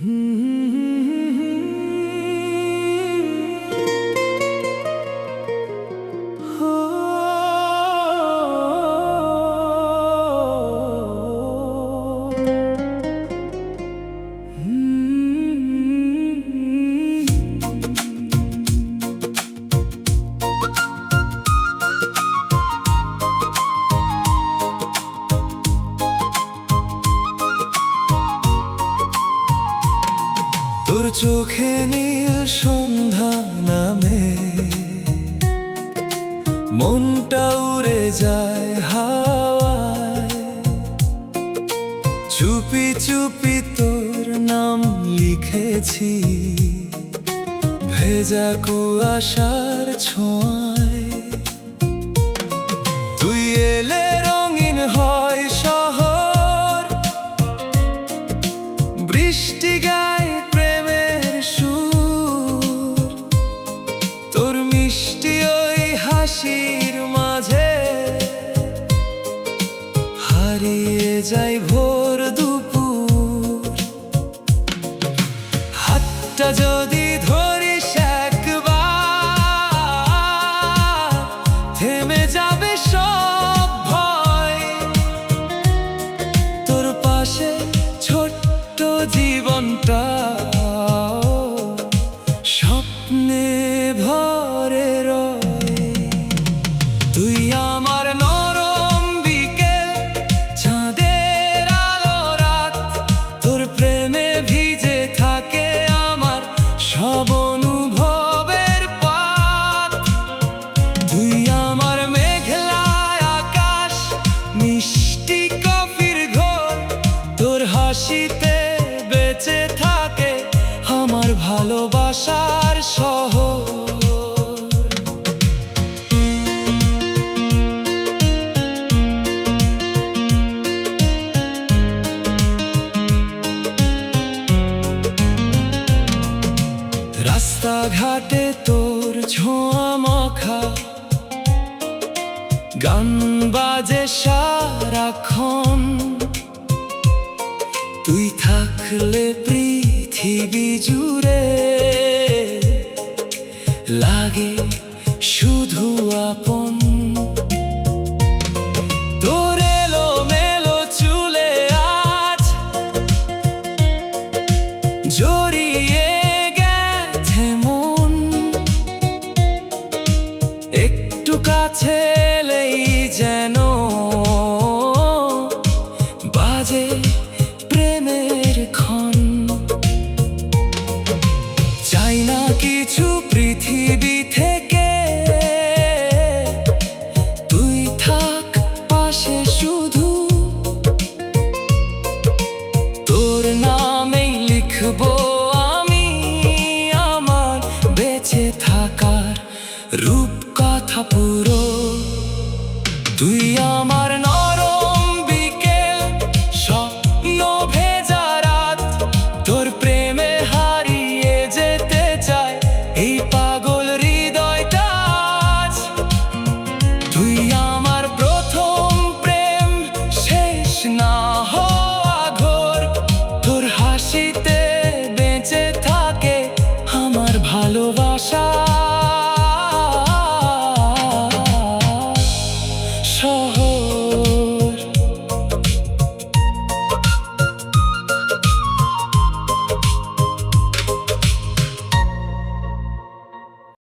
তোর চোখে নীল সন্ধ্যা নামে মনটা উড়ে যায় হাওয়ায়। চুপি চুপি তোর নাম লিখেছি ভেজা কুয়াশার ছোঁয়ায়। তুই এলে রঙিন হয় শহর, বৃষ্টি গায় প্রেমের সুর। তোর মিষ্টি ওই হাসির মাঝে হারিয়ে যায় ভোর দুপুর। হাতটা যদি ধরিস একবার, থেমে যাবে সব ভয়। তোর পাশে ছোট্ট জীবনটা স্বপ্নে ভরে রয়। তুই আমার নরম বিকেল, চাঁদের আলো রাত। তোর প্রেমে ভিজে থাকে আমার সব অনুভবের পাত। তুই আমার মেঘলা আকাশ, মিষ্টি কফির ঘোর। তোর হাসিতে বেঁচে থাকে আমার ভালোবাসার শহর। রাস্তাঘাটে তোর ছোঁয়া মাখা গান বাজে সারাক্ষণ। তুই থাকলে পৃথিবী জুড়ে লাগে শুধু আপন। তোর এলোমেলো চুলে আজ জড়িয়ে গেছে মন। একটু কাছে এলেই যেন বাজে প্রেমের ক্ষণ। চাই না কিছু পৃথিবী থেকে, তুই থাক পাশে শুধু। তোর নামেই লিখবো আমি আমার বেঁচে থাকার রূপকথা পুরো। তুই